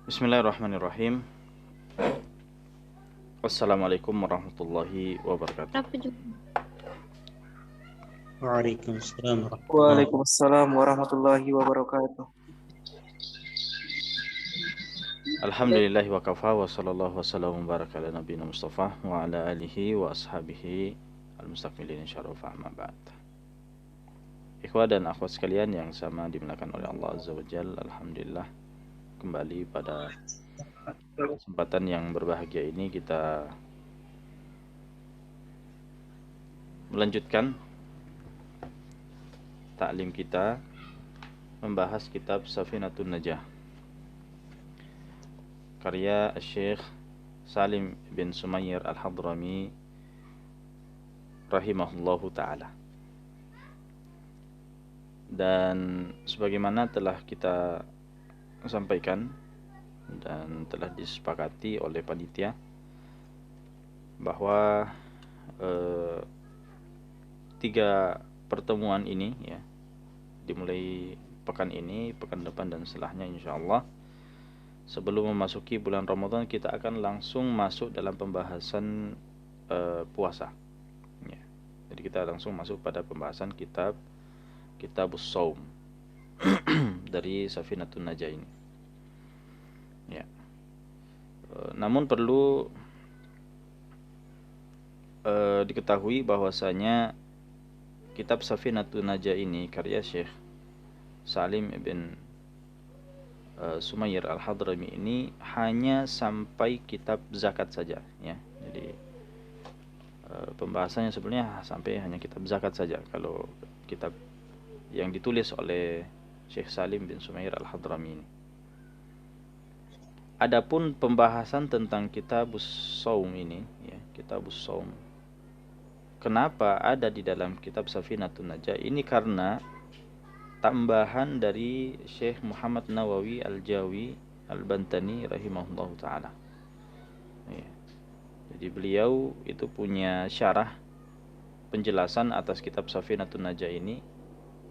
Bismillahirrahmanirrahim. Assalamualaikum warahmatullahi wabarakatuh. Kenapa juga? Waalaikumsalam warahmatullahi wabarakatuh. Waalaikumsalam warahmatullahi wabarakatuh. Alhamdulillahi wa kafa wa sallallahu wa sallam wa baraka ala nabiyina Mustafa wa ala alihi wa ashabihi al-mustaqbilin syarafa amma ba'd. Ikhwah dan akhwat sekalian yang sama dimuliakan oleh Allah Azza wa Jalla, alhamdulillah kembali pada kesempatan yang berbahagia ini kita melanjutkan taklim kita membahas kitab Safinatun Najah karya Syekh Salim bin Sumayyir Al-Hadrami rahimahullahu ta'ala. Dan sebagaimana telah kita sampaikan dan telah disepakati oleh panitia bahwa 3 pertemuan ini ya, dimulai pekan ini, pekan depan dan setelahnya insyaallah, sebelum memasuki bulan Ramadan kita akan langsung masuk dalam pembahasan puasa ya. Jadi kita langsung masuk pada pembahasan Kitabus Shaum dari Safinatun Najah ini ya. Namun perlu diketahui bahwasanya kitab Safinatun Najah ini karya Syekh Salim bin Sumayyir Al-Hadrami ini hanya sampai kitab zakat saja ya. Jadi pembahasannya sebenarnya sampai hanya kitab zakat saja kalau kitab yang ditulis oleh Syekh Salim bin Sumayyir Al-Hadrami ini. Adapun pembahasan tentang Kitabus Shaum ini ya, Kitabus Shaum, kenapa ada di dalam kitab Safinatun Najah ini? Karena tambahan dari Syekh Muhammad Nawawi Al-Jawi Al-Bantani rahimahullahu ta'ala ya. Jadi beliau itu punya syarah penjelasan atas kitab Safinatun Najah ini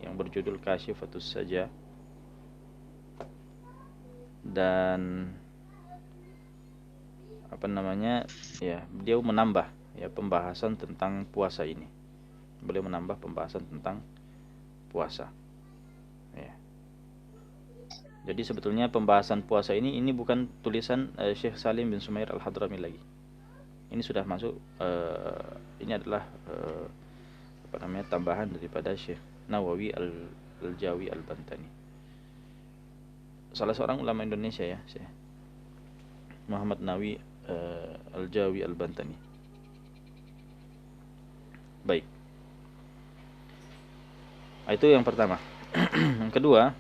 yang berjudul Kasyifatus Sajah, dan beliau menambah ya pembahasan tentang puasa ini. Beliau menambah pembahasan tentang puasa ya. Jadi sebetulnya pembahasan puasa ini bukan tulisan Syekh Salim bin Sumayyir Al-Hadrami lagi. Ini sudah masuk ini adalah tambahan daripada Syekh Nawawi Al-Jawi Al-Bantani, salah seorang ulama Indonesia ya, Syekh Muhammad Nawawi Al-Jawi Al-Bantani. Baik, itu yang pertama. Yang kedua,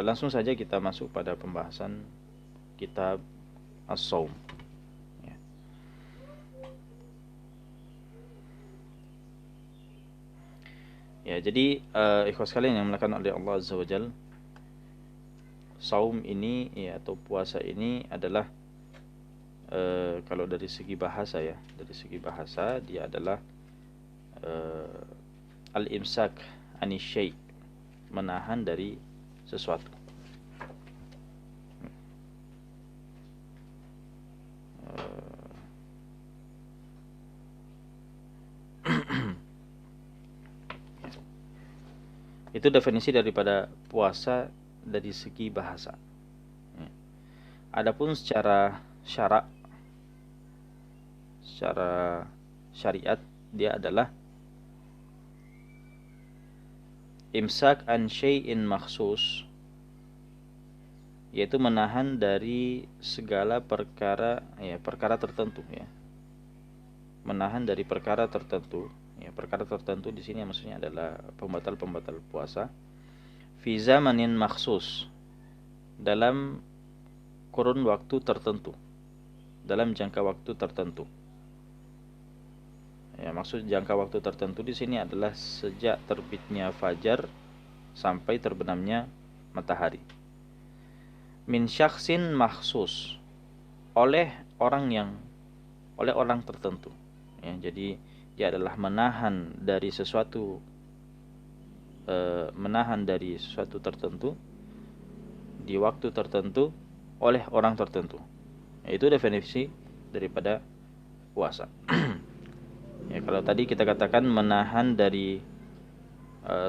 langsung saja kita masuk pada pembahasan kitab As-Shaum ya. Ya, jadi ikhwas sekalian yang dimuliakan oleh Allah Azza wa Jalla, saum ini ya, atau puasa ini adalah kalau dari segi bahasa ya, dari segi bahasa dia adalah al-imsak anisyai, menahan dari sesuatu. Itu definisi daripada puasa dari segi bahasa. Adapun secara syariat dia adalah imsak an syai'in makhsus, yaitu menahan dari segala perkara ya, perkara tertentu ya. Menahan dari perkara tertentu ya, perkara tertentu di sini maksudnya adalah pembatal-pembatal puasa fi zamanin makhsus, dalam kurun waktu tertentu, dalam jangka waktu tertentu. Ya, maksud jangka waktu tertentu di sini adalah sejak terbitnya fajar sampai terbenamnya matahari. Min syakhsin makhsus, oleh orang tertentu. Ya, jadi dia adalah menahan dari sesuatu tertentu di waktu tertentu oleh orang tertentu. Itu definisi daripada puasa. Ya, kalau tadi kita katakan menahan dari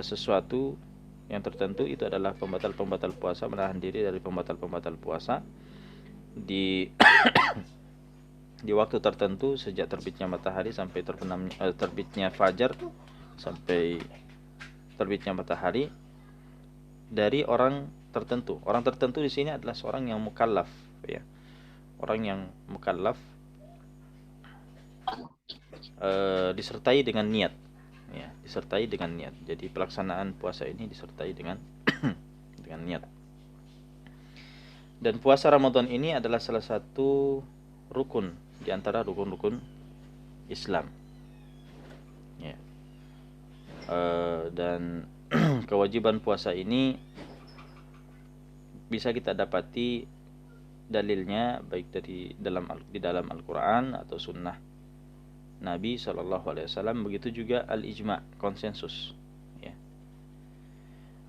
sesuatu yang tertentu, itu adalah pembatal-pembatal puasa, menahan diri dari pembatal-pembatal puasa di di waktu tertentu, sejak terbitnya matahari sampai terbitnya fajar sampai terbitnya matahari, dari orang tertentu. Orang tertentu di sini adalah seorang yang mukallaf, ya. Orang yang mukallaf disertai dengan niat, ya, disertai dengan niat. Jadi pelaksanaan puasa ini disertai dengan dengan niat. Dan puasa Ramadan ini adalah salah satu rukun di antara rukun-rukun Islam, ya. Dan kewajiban puasa ini bisa kita dapati dalilnya baik di dalam Al-Quran atau Sunnah Nabi SAW. Begitu juga al-ijma', konsensus, ya.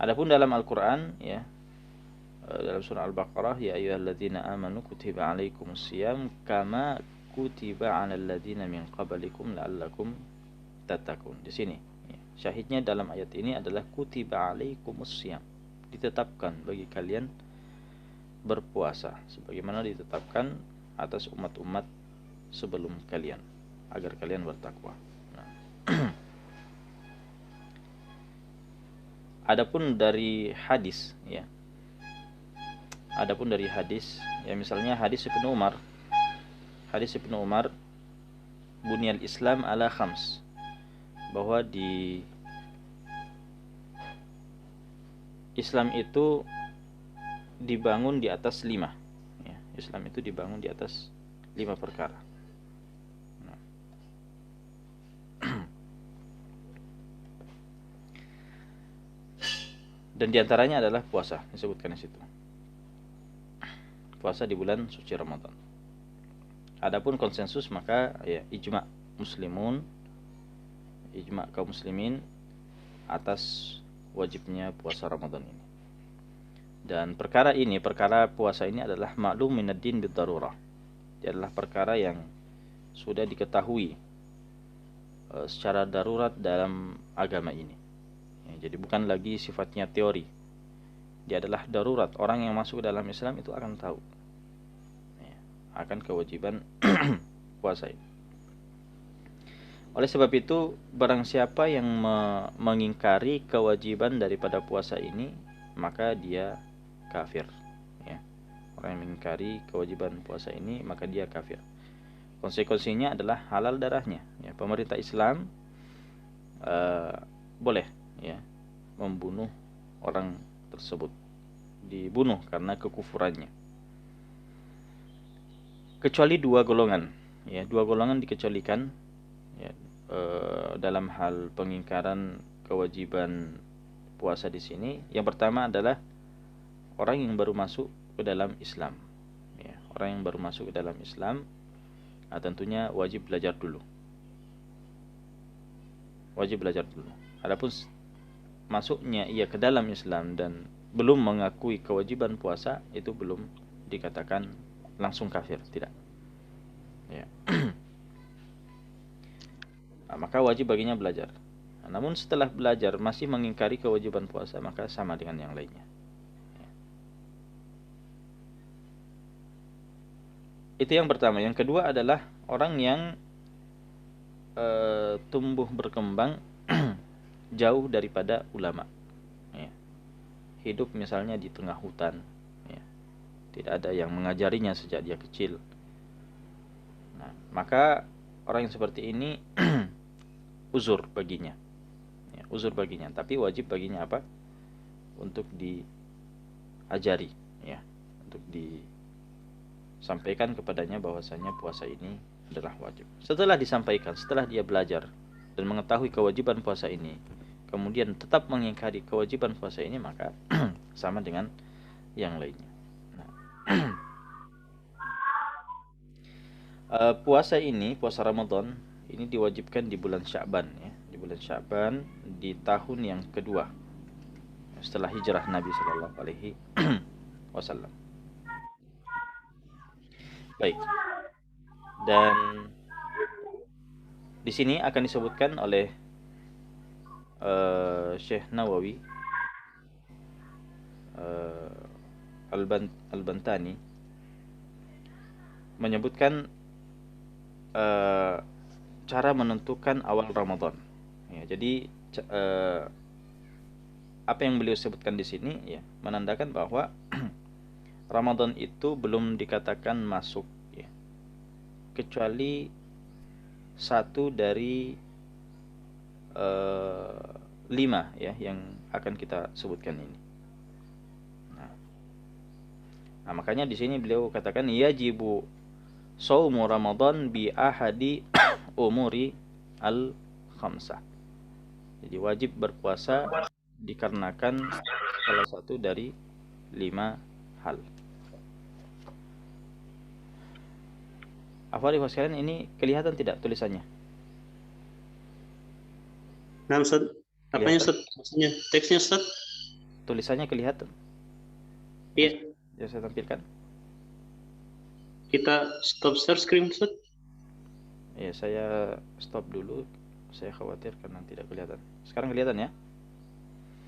Adapun dalam Al-Quran, ya, dalam surah Al-Baqarah, ya ayyuhalladzina amanu kutiba alaikumusiyam kama kutiba 'alal ladzina min qablikum la'allakum tattaqun. Di sini, ya, syahidnya dalam ayat ini adalah kutiba alaikumusiyam, ditetapkan bagi kalian berpuasa sebagaimana ditetapkan atas umat-umat sebelum kalian agar kalian bertakwa. Nah. Adapun dari hadis, ya. Adapun dari hadis, ya, misalnya hadis Ibnu Umar. Hadis Ibnu Umar, bunyal Islam ala khams, bahwa di Islam itu dibangun di atas 5, ya. Islam itu dibangun di atas 5 perkara. Nah. Dan diantaranya adalah puasa, disebutkan di situ. Puasa di bulan suci Ramadan. Adapun konsensus, maka ya ijma' muslimun, ijma' kaum muslimin atas wajibnya puasa Ramadan ini. Dan perkara puasa ini adalah maklum minad din bid darurah. Dia adalah perkara yang sudah diketahui secara darurat dalam agama ini, ya, jadi bukan lagi sifatnya teori. Dia adalah darurat. Orang yang masuk dalam Islam itu akan tahu, ya, akan kewajiban puasa ini. Oleh sebab itu, barang siapa yang mengingkari kewajiban daripada puasa ini, maka dia kafir, ya. Orang yang mengingkari kewajiban puasa ini, maka dia kafir. Konsekuensinya adalah halal darahnya, ya. Pemerintah Islam boleh, ya, membunuh orang tersebut, dibunuh karena kekufurannya, kecuali 2 golongan, ya. 2 golongan dikecualikan, ya, dalam hal pengingkaran kewajiban puasa di sini. Yang pertama adalah orang yang baru masuk ke dalam Islam, ya. Orang yang baru masuk ke dalam Islam, tentunya wajib belajar dulu. Wajib belajar dulu. Adapun masuknya ia ke dalam Islam dan belum mengakui kewajiban puasa, itu belum dikatakan langsung kafir, tidak, ya. Nah, maka wajib baginya belajar. Namun setelah belajar masih mengingkari kewajiban puasa, maka sama dengan yang lainnya, ya. Itu yang pertama. Yang kedua adalah orang yang tumbuh berkembang jauh daripada ulama, ya. Hidup misalnya di tengah hutan, ya. Tidak ada yang mengajarinya sejak dia kecil. Nah, maka orang yang seperti ini uzur baginya, ya, uzur baginya. Tapi wajib baginya apa? Untuk diajari, ya, untuk disampaikan kepadanya bahwasanya puasa ini adalah wajib. Setelah disampaikan, setelah dia belajar dan mengetahui kewajiban puasa ini, kemudian tetap mengingkari kewajiban puasa ini, maka sama dengan yang lainnya. Nah, puasa ini, puasa Ramadan ini diwajibkan di bulan Sya'ban, ya. Di bulan Sya'ban di tahun yang kedua setelah hijrah Nabi Sallallahu Alaihi wasallam. Baik. Dan di sini akan disebutkan oleh Syekh Nawawi Al-Bantani menyebutkan cara menentukan awal Ramadan. Ya, jadi apa yang beliau sebutkan di sini ya menandakan bahwa Ramadan itu belum dikatakan masuk ya, kecuali satu dari 5 ya yang akan kita sebutkan ini. Nah, makanya di sini beliau katakan yajibu shaumu Ramadan bi ahadi umuri al khamsah. Jadi wajib berpuasa dikarenakan salah satu dari 5 hal. Afwan sekalian, ini kelihatan tidak tulisannya? Nah, Ustaz. Apanya, Ustaz? Maksudnya teksnya, Ustaz? Tulisannya kelihatan. Iya. Ya, saya tampilkan. Kita stop share screen, Ustaz. Ya, saya stop dulu. Saya khawatir karena tidak kelihatan. Sekarang kelihatan ya?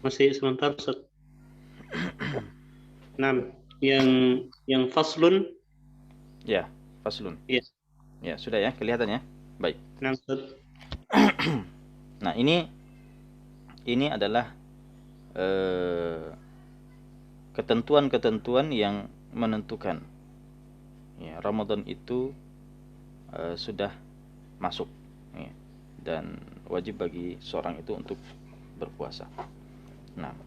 Masih sebentar, Ustaz. Nah, yang faslun. Ya, faslun. Iya. Ya, sudah ya, kelihatan ya. Baik. Nah, Ustaz. Nah, ini adalah ketentuan-ketentuan yang menentukan ya, Ramadan itu sudah masuk ya, dan wajib bagi seorang itu untuk berpuasa. Nah,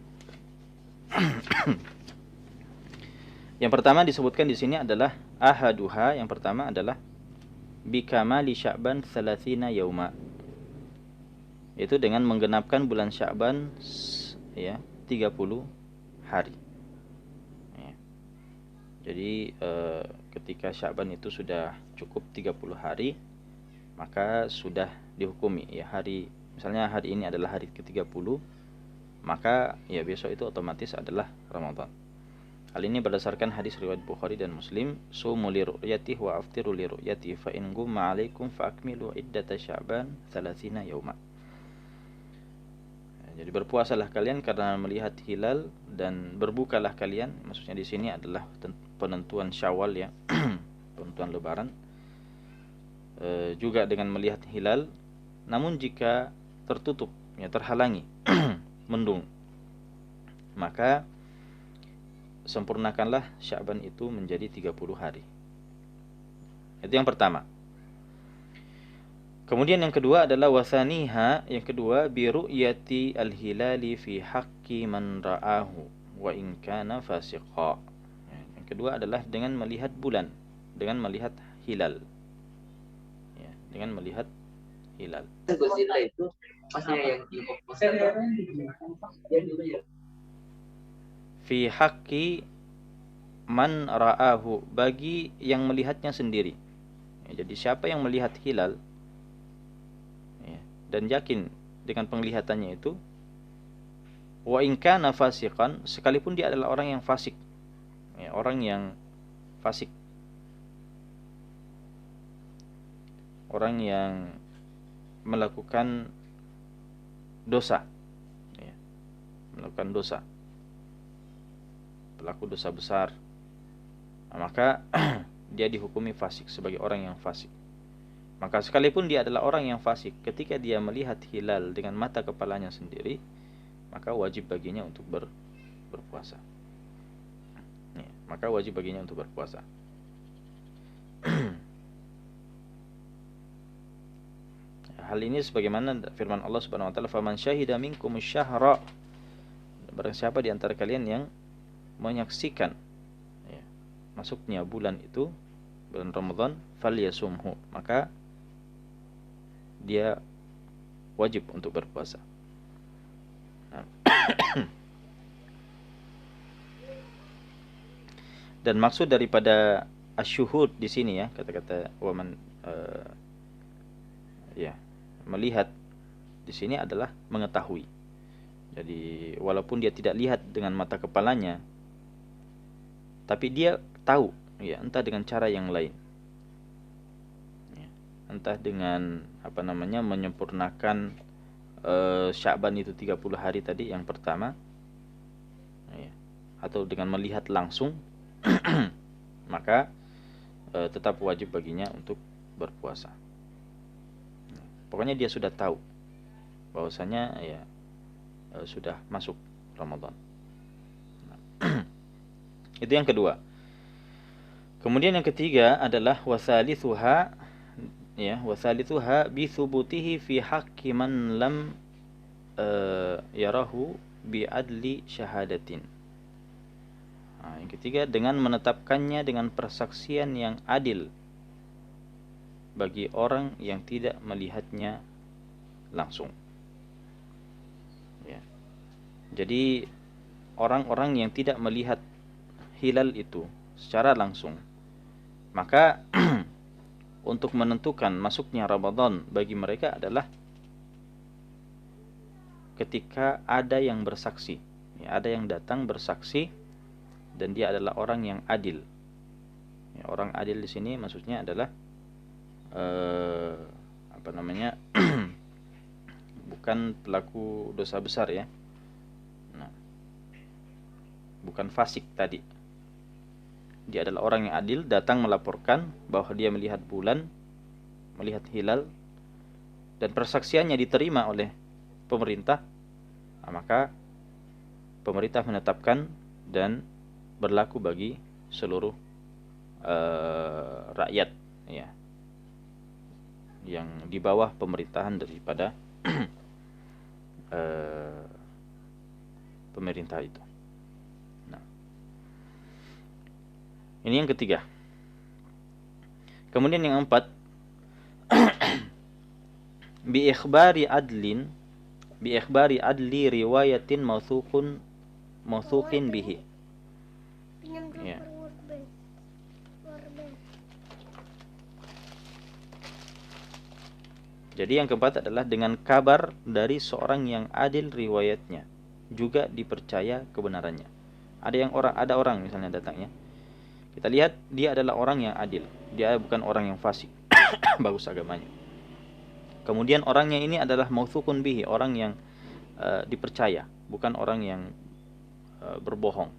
yang pertama disebutkan di sini adalah ahaduha, yang pertama adalah bikamali Sya'ban 30 yauma. Itu dengan menggenapkan bulan Sya'ban ya 30 hari. Ya. Jadi ketika Sya'ban itu sudah cukup 30 hari, maka sudah dihukumi ya hari, misalnya hari ini adalah hari ke-30, maka ya besok itu otomatis adalah Ramadan. Hal ini berdasarkan hadis riwayat Bukhari dan Muslim, sumu li ru'yatihi wa aftiru li ru'yatihi fa in gumma 'alaikum fa akmilu iddata Sya'ban 30 yauma. Jadi berpuasalah kalian karena melihat hilal, dan berbukalah kalian, maksudnya di sini adalah penentuan Syawal ya, penentuan Lebaran, juga dengan melihat hilal. Namun jika tertutup, ya terhalangi mendung, maka sempurnakanlah Sya'ban itu menjadi 30 hari. Itu yang pertama. Kemudian yang kedua adalah wasaniha, yang kedua bi ru'yati al-hilali fi haqqi man ra'ahu wa in kana fasiqa. Yang kedua adalah dengan melihat bulan, dengan melihat hilal. Ya, dengan melihat hilal. Fi haqqi man ra'ahu, bagi yang melihatnya sendiri. Ya, jadi siapa yang melihat hilal dan yakin dengan penglihatannya itu, wa in kana fasiqan, sekalipun dia adalah orang yang fasik ya, orang yang fasik, orang yang melakukan dosa ya, melakukan dosa, pelaku dosa besar, nah, maka dia dihukumi fasik, sebagai orang yang fasik. Maka sekalipun dia adalah orang yang fasik, ketika dia melihat hilal dengan mata kepalanya sendiri, maka wajib baginya untuk berpuasa. Ya, maka wajib baginya untuk berpuasa. Hal ini sebagaimana firman Allah Subhanahu wa taala, "Faman syahida minkumus syahra." Barang siapa di antara kalian yang menyaksikan ya, masuknya bulan itu, bulan Ramadan, falyasumhu, maka dia wajib untuk berpuasa. Nah. Dan maksud daripada asyuhud di sini ya, kata-kata waman ya, melihat di sini adalah mengetahui. Jadi walaupun dia tidak lihat dengan mata kepalanya, tapi dia tahu, ya, entah dengan cara yang lain, ya, entah dengan menyempurnakan Sya'ban itu 30 hari tadi yang pertama, ya, atau dengan melihat langsung, maka tetap wajib baginya untuk berpuasa. Pokoknya dia sudah tahu bahwasanya ya sudah masuk Ramadan. Itu yang kedua. Kemudian yang ketiga adalah wasalithuha, ya, wasalithuha bi thubutihi fi haqqi man lam yarahu bi adli syahadatin. Nah, yang ketiga dengan menetapkannya dengan persaksian yang adil bagi orang yang tidak melihatnya langsung. Ya. Jadi orang-orang yang tidak melihat hilal itu secara langsung, maka untuk menentukan masuknya Ramadan bagi mereka adalah ketika ada yang bersaksi, ya, ada yang datang bersaksi dan dia adalah orang yang adil. Ya, orang adil di sini maksudnya adalah bukan pelaku dosa besar, ya. Nah, bukan fasik tadi. Dia adalah orang yang adil, datang melaporkan bahwa dia melihat bulan, melihat hilal, dan persaksiannya diterima oleh pemerintah. Nah, maka pemerintah menetapkan dan berlaku bagi seluruh rakyat, ya, yang di bawah pemerintahan daripada pemerintah itu. Nah, ini yang ketiga. Kemudian yang keempat, bi ikhbari adli riwayatin mausuqin bihi. Ya. Jadi yang keempat adalah dengan kabar dari seorang yang adil riwayatnya, juga dipercaya kebenarannya. Ada orang misalnya datangnya, kita lihat dia adalah orang yang adil, dia bukan orang yang fasik, bagus agamanya. Kemudian orangnya ini adalah mausuqun bihi, orang yang dipercaya, bukan orang yang berbohong.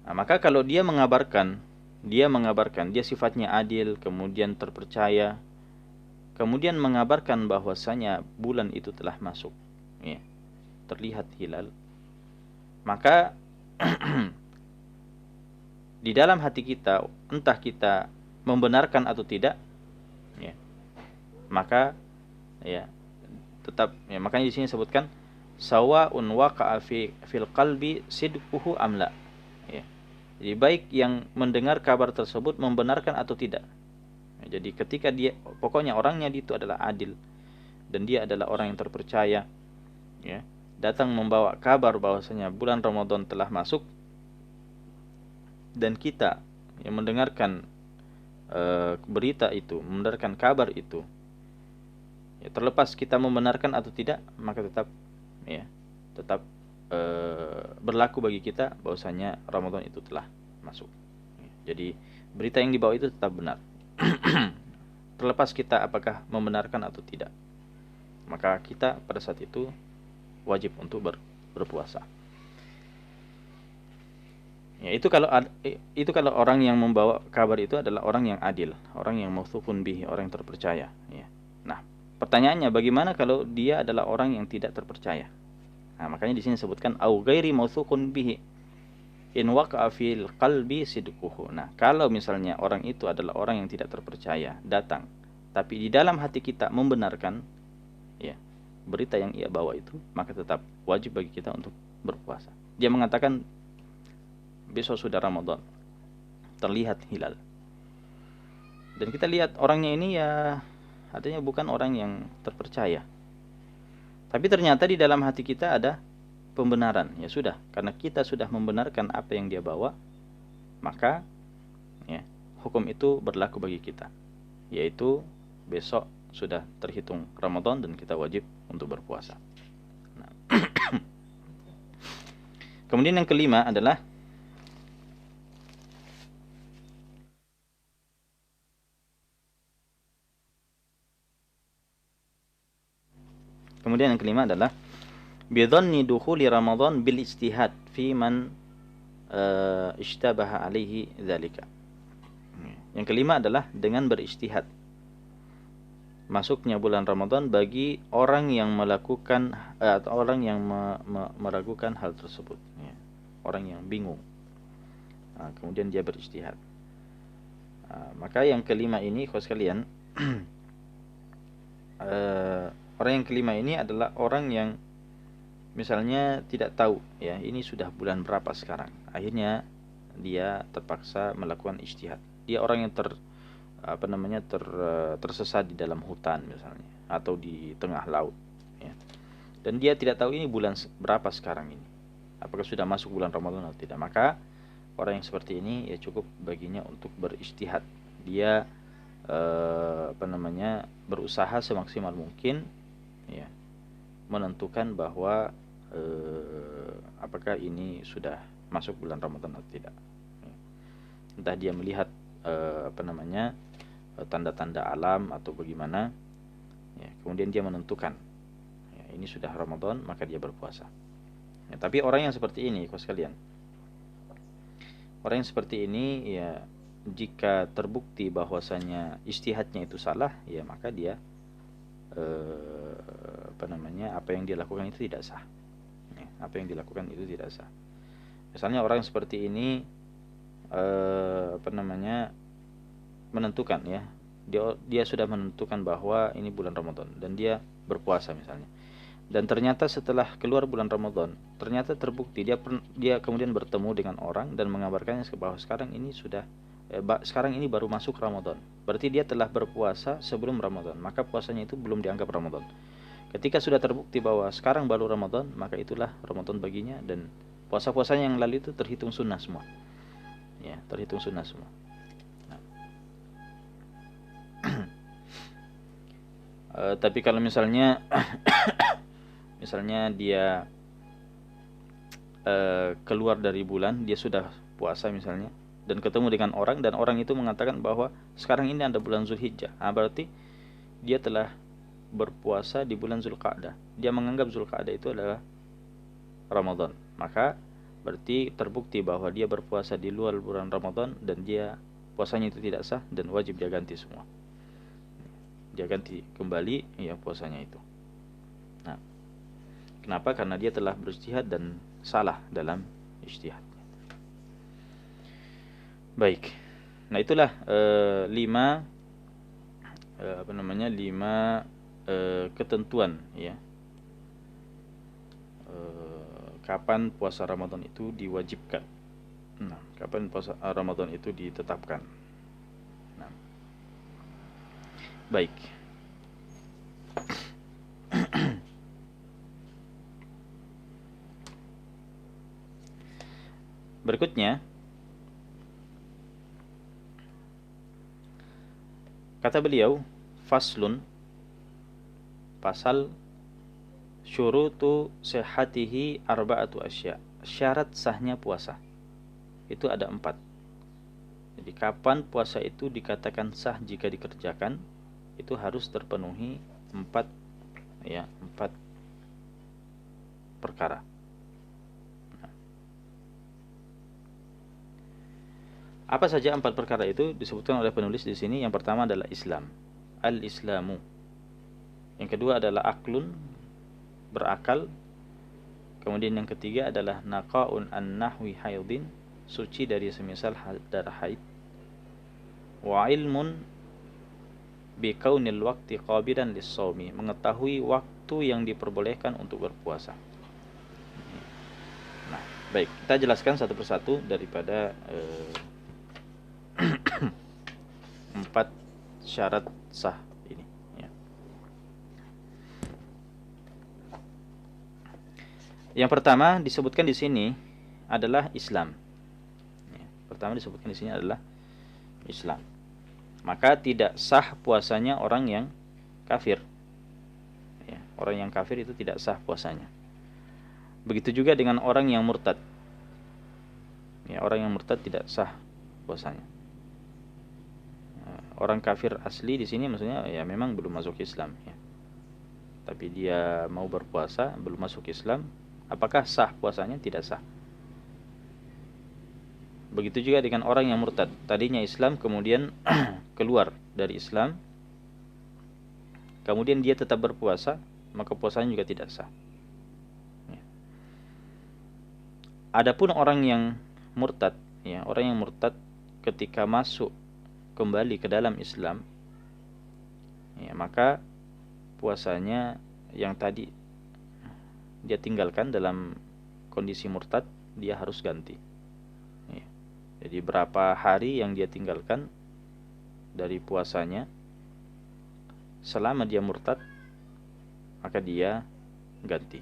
Nah, maka kalau dia mengabarkan dia sifatnya adil, kemudian terpercaya, kemudian mengabarkan bahwasanya bulan itu telah masuk, ya, terlihat hilal, maka di dalam hati kita, entah kita membenarkan atau tidak, ya, maka ya tetap, ya, makanya di sini disebutkan sawaun waqa'a fil qalbi sidquhu amla, ya. Jadi baik yang mendengar kabar tersebut membenarkan atau tidak. Jadi ketika dia, pokoknya orangnya itu adalah adil dan dia adalah orang yang terpercaya, ya, datang membawa kabar bahwasanya bulan Ramadan telah masuk, dan kita yang mendengarkan berita itu, mendengarkan kabar itu, ya, terlepas kita membenarkan atau tidak, maka tetap berlaku bagi kita bahwasanya Ramadan itu telah masuk. Jadi berita yang dibawa itu tetap benar. Terlepas kita apakah membenarkan atau tidak, maka kita pada saat itu wajib untuk berpuasa. Ya, itu kalau orang yang membawa kabar itu adalah orang yang adil, orang yang mausuqun bihi, orang yang terpercaya, ya. Nah, pertanyaannya bagaimana kalau dia adalah orang yang tidak terpercaya? Nah, makanya di sini disebutkan au ghairi mausuqun bihi in waqa'a fil qalbi sidquhu. Nah, kalau misalnya orang itu adalah orang yang tidak terpercaya datang, tapi di dalam hati kita membenarkan, ya, berita yang ia bawa itu, maka tetap wajib bagi kita untuk berpuasa. Dia mengatakan besok sudah Ramadan, terlihat hilal, dan kita lihat orangnya ini ya artinya bukan orang yang terpercaya, tapi ternyata di dalam hati kita ada pembenaran. Ya sudah, karena kita sudah membenarkan apa yang dia bawa, maka ya, hukum itu berlaku bagi kita, yaitu besok sudah terhitung Ramadan dan kita wajib untuk berpuasa. Nah. Kemudian yang kelima adalah Kemudian yang kelima adalah bidhanni dukhuli Ramadan bil ijtihad fi man ishtabaha alaihi dzalika. Yang kelima adalah dengan berijtihad masuknya bulan Ramadan bagi orang yang melakukan atau orang yang meragukan hal tersebut, ya. Orang yang bingung. Kemudian dia berijtihad. Maka yang kelima ini, kawan sekalian, orang yang kelima ini adalah orang yang misalnya tidak tahu, ya, ini sudah bulan berapa sekarang. Akhirnya dia terpaksa melakukan ijtihad. Dia orang yang tersesat di dalam hutan misalnya, atau di tengah laut, ya. Dan dia tidak tahu ini bulan berapa sekarang ini, apakah sudah masuk bulan Ramadan atau tidak. Maka orang yang seperti ini ya cukup baginya untuk berijtihad. Dia berusaha semaksimal mungkin, ya, menentukan bahwa apakah ini sudah masuk bulan Ramadan atau tidak, ya. Entah dia melihat tanda-tanda alam atau bagaimana, ya, kemudian dia menentukan, ya, ini sudah Ramadan, maka dia berpuasa, ya. Tapi orang yang seperti ini, kawan sekalian, orang yang seperti ini, ya, jika terbukti bahwasanya ijtihadnya itu salah, ya, maka dia apa yang dia lakukan itu tidak sah, ya, apa yang dilakukan itu tidak sah. Misalnya orang seperti ini menentukan, ya, dia sudah menentukan bahwa ini bulan Ramadan dan dia berpuasa misalnya, dan ternyata setelah keluar bulan Ramadan ternyata terbukti dia kemudian bertemu dengan orang dan mengabarkannya bahwa sekarang ini baru masuk Ramadan, berarti dia telah berpuasa sebelum Ramadan, maka puasanya itu belum dianggap Ramadan. Ketika sudah terbukti bahwa sekarang baru Ramadan, maka itulah Ramadan baginya, dan puasa-puasanya yang lalu itu terhitung sunnah semua, ya, terhitung sunnah semua. Tapi kalau misalnya dia keluar dari bulan, dia sudah puasa misalnya, dan ketemu dengan orang, dan orang itu mengatakan bahwa sekarang ini ada bulan Zulhijjah, berarti dia telah berpuasa di bulan Zulqa'dah. Dia menganggap Zulqa'dah itu adalah Ramadan, maka berarti terbukti bahwa dia berpuasa di luar bulan Ramadan, dan dia puasanya itu tidak sah dan wajib dia ganti semua. Dia ganti kembali, ya, puasanya itu. Nah, kenapa? Karena dia telah berijtihad dan salah dalam ijtihadnya. Baik. Nah, itulah 5 ketentuan, ya, kapan puasa Ramadan itu diwajibkan. Nah, kapan puasa Ramadan itu ditetapkan. Nah, baik. Berikutnya, kata beliau, faslun, pasal, syurutu sihhatihi arba'atu asya. Syarat sahnya puasa itu ada 4. Jadi kapan puasa itu dikatakan sah jika dikerjakan, itu harus terpenuhi 4 perkara. Apa saja 4 perkara itu disebutkan oleh penulis di sini. Yang pertama adalah Islam, al-Islamu. Yang kedua adalah aklun, berakal. Kemudian yang ketiga adalah naqa'un an-nahwi haidin, suci dari semisal darah haid. Wa ilmun bi kaunil waqti qabilan lis-shaumi, mengetahui waktu yang diperbolehkan untuk berpuasa. Nah, baik, kita jelaskan satu persatu daripada 4 syarat sah ini, ya. Yang pertama disebutkan di sini adalah Islam. Ya, pertama disebutkan di sini adalah Islam. Maka tidak sah puasanya orang yang kafir. Ya, orang yang kafir itu tidak sah puasanya. Begitu juga dengan orang yang murtad. Ya, orang yang murtad tidak sah puasanya. Orang kafir asli di sini maksudnya ya memang belum masuk Islam, ya. tapi dia mau berpuasa, belum masuk Islam, apakah sah puasanya? Tidak sah. Begitu juga dengan orang yang murtad, tadinya Islam kemudian keluar dari Islam, kemudian dia tetap berpuasa, maka puasanya juga tidak sah. Adapun orang yang murtad, ya, orang yang murtad ketika masuk kembali ke dalam Islam, ya, maka puasanya yang tadi dia tinggalkan dalam kondisi murtad, dia harus ganti. Ya. Jadi berapa hari yang dia tinggalkan dari puasanya selama dia murtad, maka dia ganti.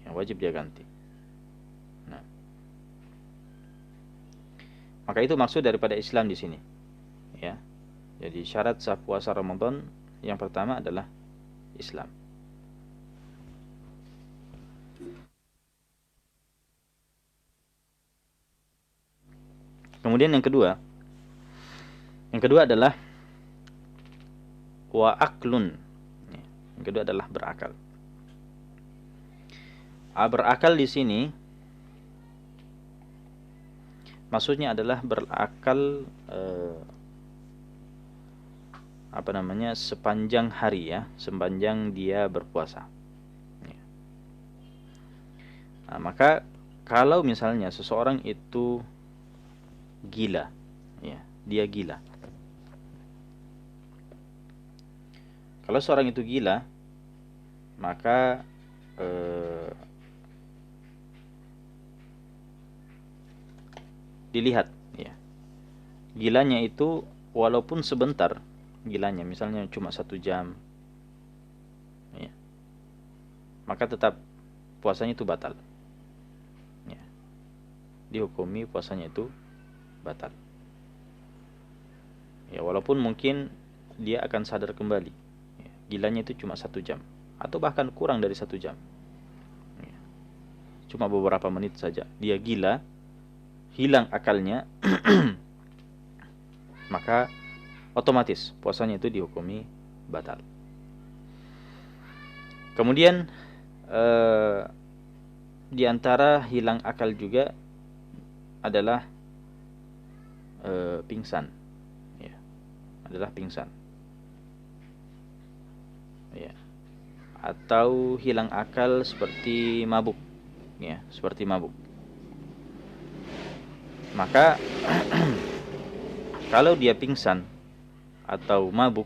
Ya, wajib dia ganti. Nah, maka itu maksud daripada Islam di sini. Ya. Jadi syarat sah puasa Ramadan yang pertama adalah Islam. Kemudian yang kedua adalah wa aklun. Yang kedua adalah berakal. Berakal di sini maksudnya adalah berakal sepanjang hari, ya, sepanjang dia berpuasa. Ya. Nah, maka kalau misalnya seseorang itu gila, ya, dia gila. Kalau seorang itu gila, maka dilihat, ya, gilanya itu walaupun sebentar, gilanya misalnya cuma 1 jam, ya, maka tetap puasanya itu batal, ya, dihukumi puasanya itu batal, ya, walaupun mungkin dia akan sadar kembali, ya, gilanya itu cuma 1 jam atau bahkan kurang dari 1 jam, ya, cuma beberapa menit saja dia gila, hilang akalnya, maka otomatis puasanya itu dihukumi batal. Kemudian di antara hilang akal juga adalah pingsan, ya, adalah pingsan, ya, atau hilang akal seperti mabuk, ya, seperti mabuk. Maka kalau dia pingsan atau mabuk,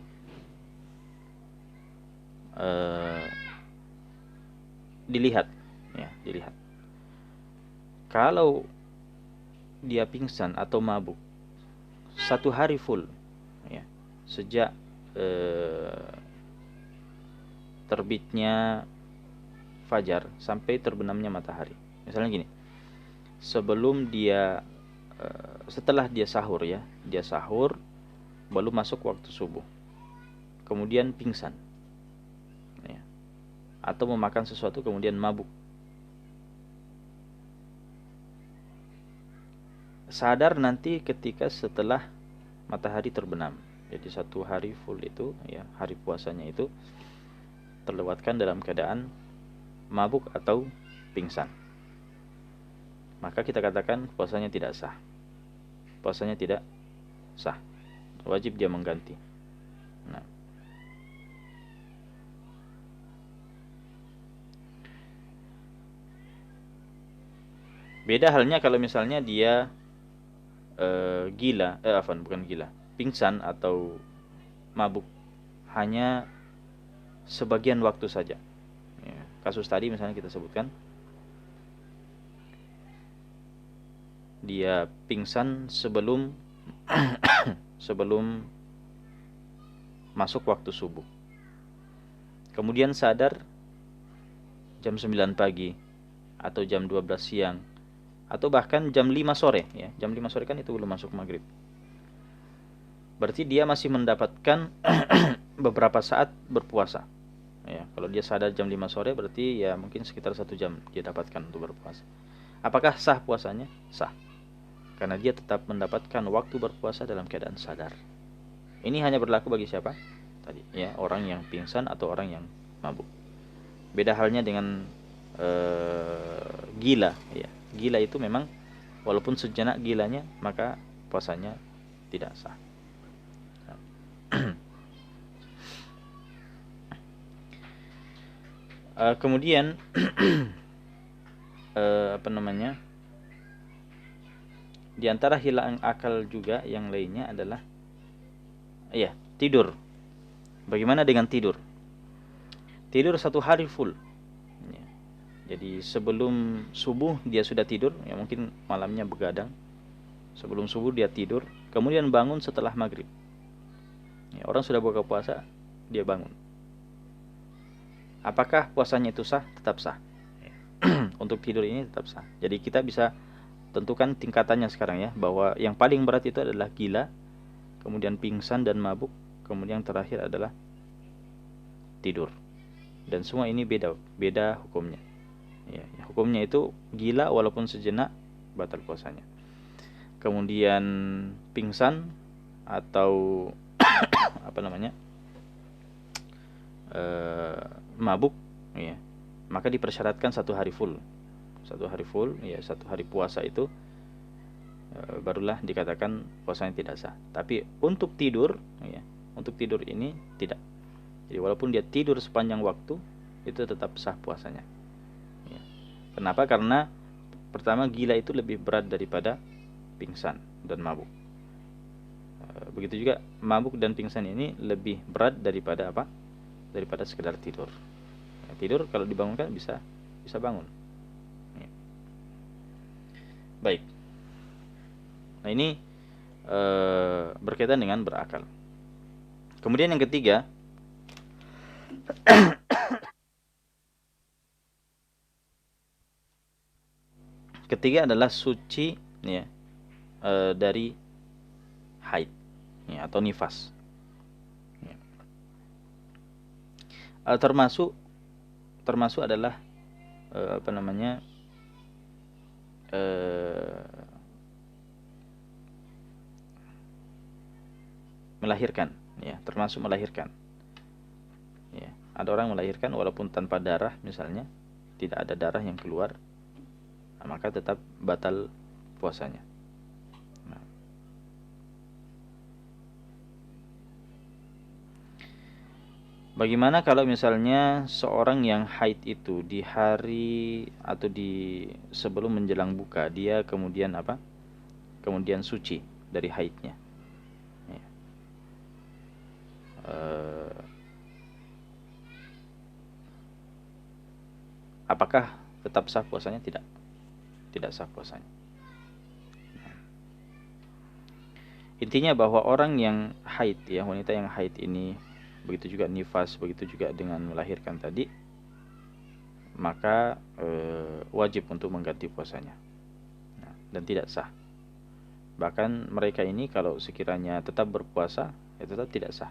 dilihat, ya, dilihat. Kalau dia pingsan atau mabuk 1 hari full, ya, sejak terbitnya fajar sampai terbenamnya matahari. Misalnya gini, sebelum dia setelah dia sahur, ya, dia sahur baru masuk waktu subuh, kemudian pingsan, ya, atau memakan sesuatu kemudian mabuk, sadar nanti ketika setelah matahari terbenam. Jadi 1 hari full itu, ya, hari puasanya itu terlewatkan dalam keadaan mabuk atau pingsan, maka kita katakan puasanya tidak sah. Puasanya tidak sah, wajib dia mengganti. Nah, beda halnya kalau misalnya dia pingsan atau mabuk hanya sebagian waktu saja. Ya, kasus tadi misalnya kita sebutkan, dia pingsan sebelum sebelum masuk waktu subuh, kemudian sadar jam 9 pagi atau jam 12 siang atau bahkan jam 5 sore, ya. Jam 5 sore kan itu belum masuk maghrib. Berarti dia masih mendapatkan beberapa saat berpuasa. Ya, kalau dia sadar jam 5 sore berarti ya mungkin sekitar 1 jam dia dapatkan untuk berpuasa. Apakah sah puasanya? Sah. Karena dia tetap mendapatkan waktu berpuasa dalam keadaan sadar. Ini hanya berlaku bagi siapa? Tadi, ya, orang yang pingsan atau orang yang mabuk. Beda halnya dengan gila, ya. Gila itu memang walaupun sejenak gilanya, maka puasanya tidak sah. Kemudian apa namanya? Di antara hilang akal juga yang lainnya adalah tidur. Bagaimana dengan tidur? Tidur 1 hari full. Ya. Jadi sebelum subuh dia sudah tidur, ya mungkin malamnya begadang. Sebelum subuh dia tidur, kemudian bangun setelah maghrib. Ya, orang sudah buka puasa, dia bangun. Apakah puasanya itu sah? Tetap sah. Untuk tidur ini tetap sah. Jadi kita bisa tentukan tingkatannya sekarang ya, bahwa yang paling berat itu adalah gila, kemudian pingsan dan mabuk, kemudian terakhir adalah tidur. Dan semua ini beda hukumnya. Ya, hukumnya itu gila walaupun sejenak batal puasanya. Kemudian pingsan atau apa namanya? Mabuk, ya. Maka dipersyaratkan 1 hari full. 1 hari full, ya 1 hari puasa itu barulah dikatakan puasanya tidak sah. Tapi untuk tidur, ya, untuk tidur ini tidak. Jadi walaupun dia tidur sepanjang waktu, itu tetap sah puasanya. Ya. Kenapa? Karena pertama, gila itu lebih berat daripada pingsan dan mabuk. Begitu juga mabuk dan pingsan ini lebih berat daripada apa? Daripada sekedar tidur. Ya, tidur kalau dibangunkan bisa bangun. Ya. Baik. Nah ini berkaitan dengan berakal. Kemudian yang ketiga, adalah suci, ya, dari haid, ya, atau nifas. Ya. Termasuk adalah apa namanya, melahirkan, ya, termasuk melahirkan. Ya, ada orang melahirkan walaupun tanpa darah, misalnya tidak ada darah yang keluar, nah, maka tetap batal puasanya. Nah. Bagaimana kalau misalnya seorang yang haid itu di hari atau di sebelum menjelang buka, dia kemudian apa? Kemudian suci dari haidnya. Ya. Apakah tetap sah puasanya? Tidak sah puasanya. Intinya bahwa orang yang haid, ya, wanita yang haid ini, begitu juga nifas, begitu juga dengan melahirkan tadi, maka wajib untuk mengganti puasanya. Nah, dan tidak sah. Bahkan mereka ini kalau sekiranya tetap berpuasa, ya tetap tidak sah.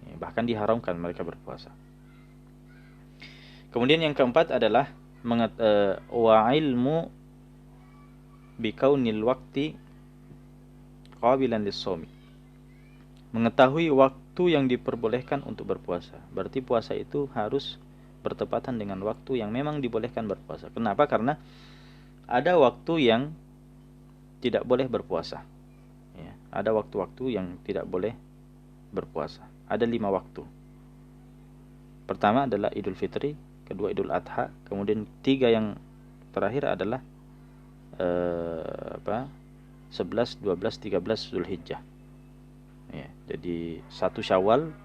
Ya, bahkan diharamkan mereka berpuasa. Kemudian yang keempat adalah wa ilmu bikaunil waqti qabilan lis-shaumi. Mengetahui waktu yang diperbolehkan untuk berpuasa. Berarti puasa itu harus bertepatan dengan waktu yang memang dibolehkan berpuasa. Kenapa? Karena ada waktu yang tidak boleh berpuasa. Ya, ada waktu-waktu yang tidak boleh berpuasa. Ada 5 waktu. Pertama adalah Idul Fitri, kedua Idul Adha, kemudian 3 yang terakhir adalah 11, 12, 13 Zulhijjah. Ya, jadi 1 Syawal,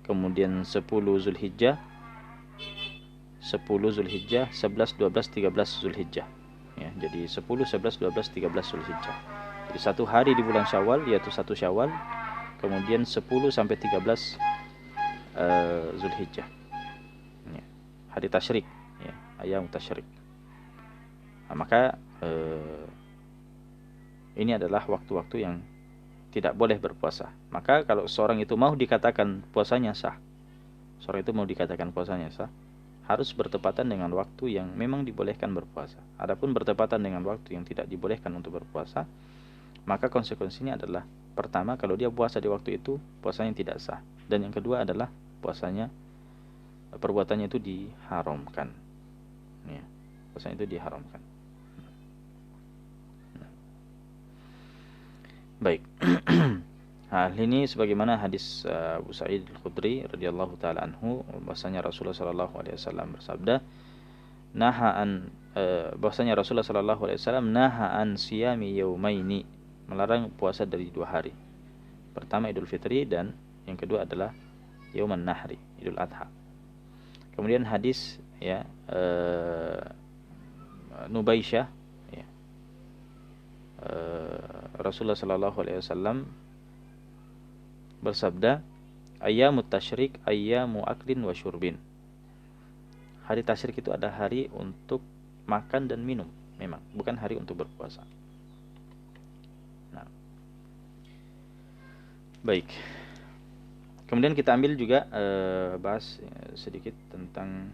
kemudian 10 Zulhijjah, 10 Zulhijjah, 11, 12, 13 Zulhijjah. Ya, jadi 10, 11, 12, 13 Zulhijjah. Jadi 1 hari di bulan Syawal, yaitu 1 Syawal, kemudian 10 sampai 13 Zulhijjah. Ya, hari tasyrik, ya, ayam tasyrik. Nah, maka ini adalah waktu-waktu yang tidak boleh berpuasa. Maka kalau seorang itu mau dikatakan puasanya sah, harus bertepatan dengan waktu yang memang dibolehkan berpuasa. Adapun bertepatan dengan waktu yang tidak dibolehkan untuk berpuasa, maka konsekuensinya adalah, pertama, kalau dia puasa di waktu itu, puasanya tidak sah. Dan yang kedua adalah puasanya perbuatannya itu diharamkan. Ya, puasanya itu diharamkan. Baik. Hal ini sebagaimana hadis Abu Sa'id Al-Khudri radhiyallahu taala anhu, bahwasanya Rasulullah sallallahu alaihi wasallam bersabda, bahwasanya Rasulullah sallallahu alaihi wasallam naha an siyami yaumaini, melarang puasa dari 2 hari. Pertama Idul Fitri dan yang kedua adalah Yauman Nahri, Idul Adha. Kemudian hadis ya Nubaisyah ya, Rasulullah sallallahu alaihi wasallam bersabda, ayyamut tasyrik ayyamu aklin wa syurbin. Hari tasyrik itu ada hari untuk makan dan minum, memang bukan hari untuk berpuasa. Nah, baik. Kemudian kita ambil juga bahas sedikit tentang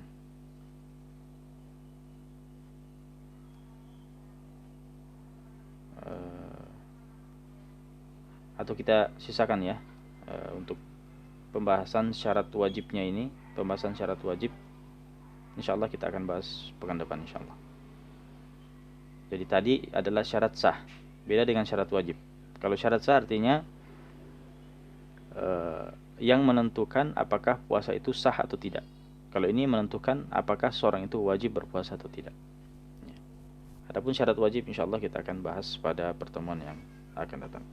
atau kita sisakan ya untuk pembahasan syarat wajibnya ini, pembahasan syarat wajib. Insyaallah kita akan bahas pekan depan insyaallah. Jadi tadi adalah syarat sah, beda dengan syarat wajib. Kalau syarat sah artinya yang menentukan apakah puasa itu sah atau tidak. Kalau ini menentukan apakah seorang itu wajib berpuasa atau tidak. Adapun syarat wajib insyaallah kita akan bahas pada pertemuan yang akan datang.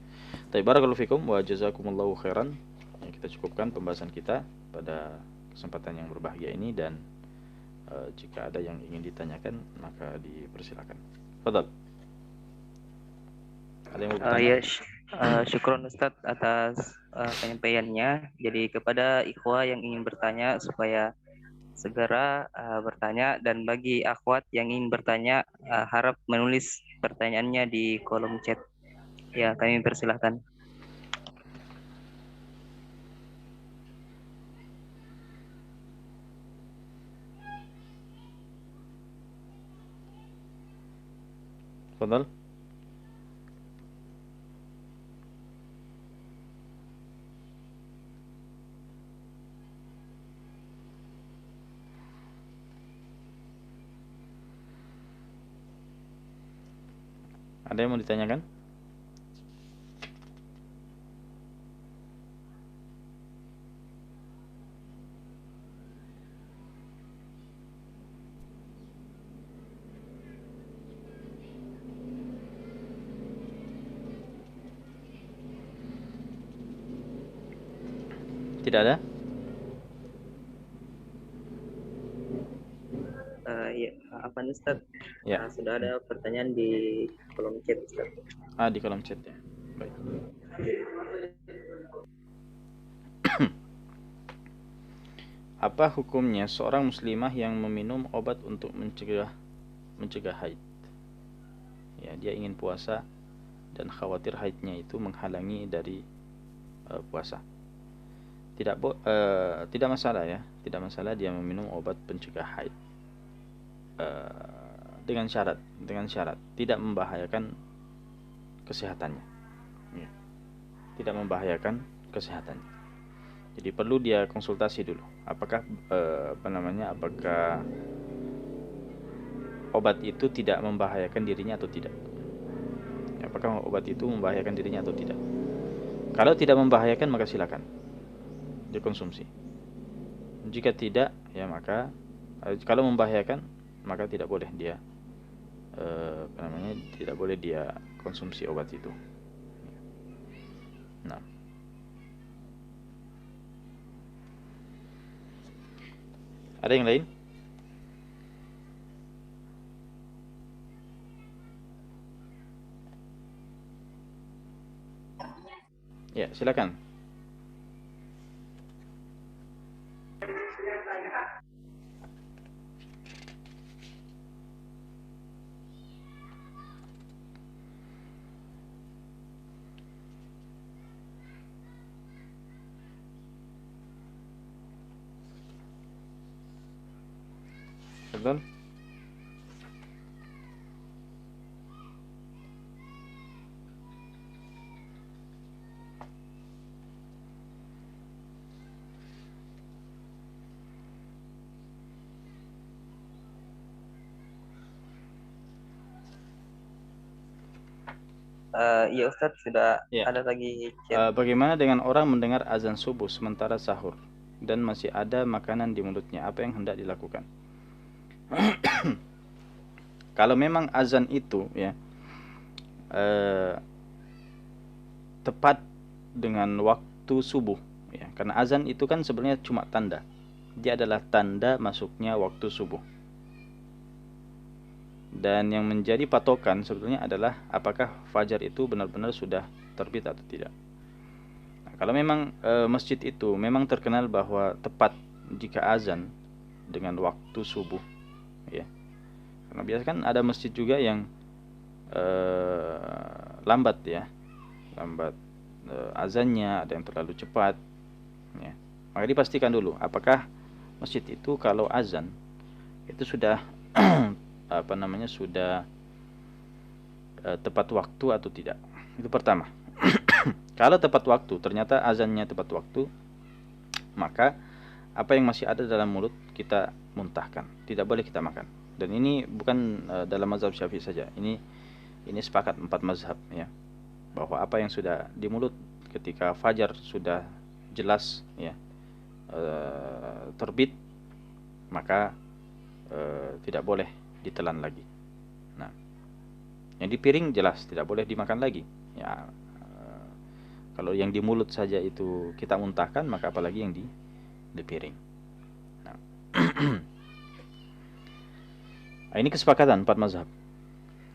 Baik, barakallahu fikum wa jazakumullahu khairan. Kita cukupkan pembahasan kita pada kesempatan yang berbahagia ini, dan jika ada yang ingin ditanyakan maka dipersilakan. Fadhal. Ada yang mau bertanya? Ya, syukron Ustadz atas penyampaiannya. Jadi kepada ikhwah yang ingin bertanya supaya segera bertanya, dan bagi akhwat yang ingin bertanya harap menulis pertanyaannya di kolom chat. Ya, kami persilahkan. Fadhal. Ada yang mau ditanyakan? Tidak ada? Ya, apa nih Ustadz? Ya. Sudah ada pertanyaan di kolom chat Ustadz. Di kolom chat ya. Baik. Apa hukumnya seorang muslimah yang meminum obat untuk mencegah haid? Ya, dia ingin puasa dan khawatir haidnya itu menghalangi dari puasa. Tidak masalah ya, tidak masalah dia meminum obat pencegah haid dengan syarat tidak membahayakan kesehatannya. Ya. Tidak membahayakan kesehatannya. Jadi perlu dia konsultasi dulu. Apakah apakah obat itu tidak membahayakan dirinya atau tidak? Apakah obat itu membahayakan dirinya atau tidak? Kalau tidak membahayakan maka silakan dikonsumsi. Jika tidak, ya maka kalau membahayakan maka tidak boleh dia tidak boleh dia konsumsi obat itu. Nah, ada yang lain? Ya, silakan. Betul? Iya Ustadz, sudah Ya. ada lagi chat. Bagaimana dengan orang mendengar azan subuh sementara sahur dan masih ada makanan di mulutnya? Apa yang hendak dilakukan? Kalau memang azan itu ya tepat dengan waktu subuh ya, karena azan itu kan sebenarnya cuma tanda. Dia adalah tanda masuknya waktu subuh. Dan yang menjadi patokan sebetulnya adalah apakah fajar itu benar-benar sudah terbit atau tidak. Nah, kalau memang masjid itu memang terkenal bahwa tepat jika azan dengan waktu subuh ya. Karena biasa kan ada masjid juga yang lambat ya. Lambat azannya, ada yang terlalu cepat ya. Maka dipastikan dulu apakah masjid itu kalau azan itu sudah apa namanya, sudah tepat waktu atau tidak. Itu pertama. Kalau tepat waktu, ternyata azannya tepat waktu, maka apa yang masih ada dalam mulut kita muntahkan, tidak boleh kita makan. Dan ini bukan dalam mazhab Syafi'i saja. Ini sepakat 4 mazhab ya, bahwa apa yang sudah di mulut ketika fajar sudah jelas ya terbit, maka tidak boleh ditelan lagi. Nah, yang di piring jelas tidak boleh dimakan lagi. Ya, kalau yang di mulut saja itu kita muntahkan, maka apalagi yang di piring. Nah, nah, ini kesepakatan 4 mazhab.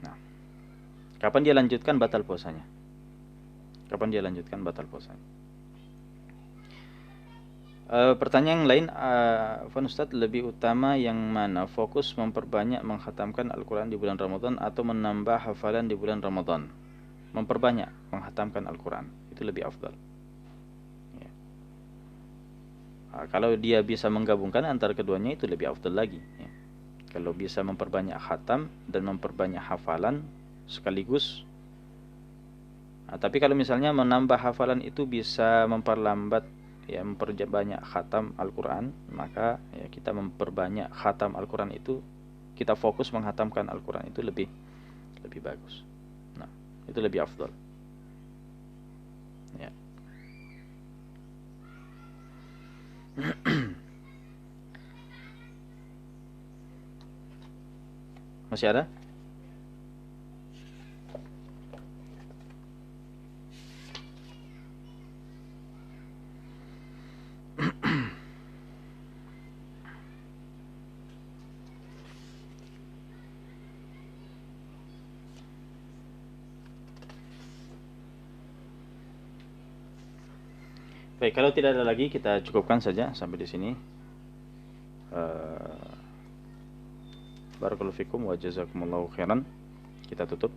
Nah, kapan dia lanjutkan batal puasanya? Kapan dia lanjutkan batal puasanya? Pertanyaan yang lain, Van Ustadz, lebih utama yang mana? Fokus memperbanyak menghatamkan Al-Quran di bulan Ramadan atau menambah hafalan di bulan Ramadan? Memperbanyak menghatamkan Al-Quran, itu lebih afdal ya. Kalau dia bisa menggabungkan antara keduanya, itu lebih afdal lagi ya. Kalau bisa memperbanyak khatam dan memperbanyak hafalan sekaligus. Tapi kalau misalnya menambah hafalan itu bisa memperlambat ya, memperbanyak khatam Al-Quran, maka ya, kita memperbanyak khatam Al-Quran itu, kita fokus menghatamkan Al-Quran itu lebih bagus. Nah, itu lebih afdal ya. Masih ada? Baik, kalau tidak ada lagi kita cukupkan saja sampai di sini. Barakallahu fikum wa jazakumullahu khairan. Kita tutup.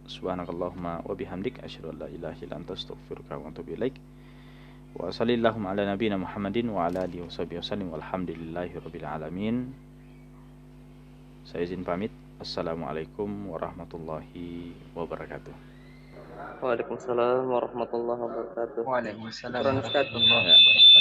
Subhanakallahumma wa bihamdik asyhadu an la ilaha illa anta astaghfiruka wa atubu ilaik. Wa sallallahu ala nabiyyina Muhammadin wa ala alihi washabihi wasallam walhamdulillahirabbil alamin. Saya izin pamit. Assalamualaikum warahmatullahi wabarakatuh. Waalaikumsalam warahmatullahi wabarakatuh. Waalaikumsalam Syukran Ustadz. warahmatullahi wabarakatuh.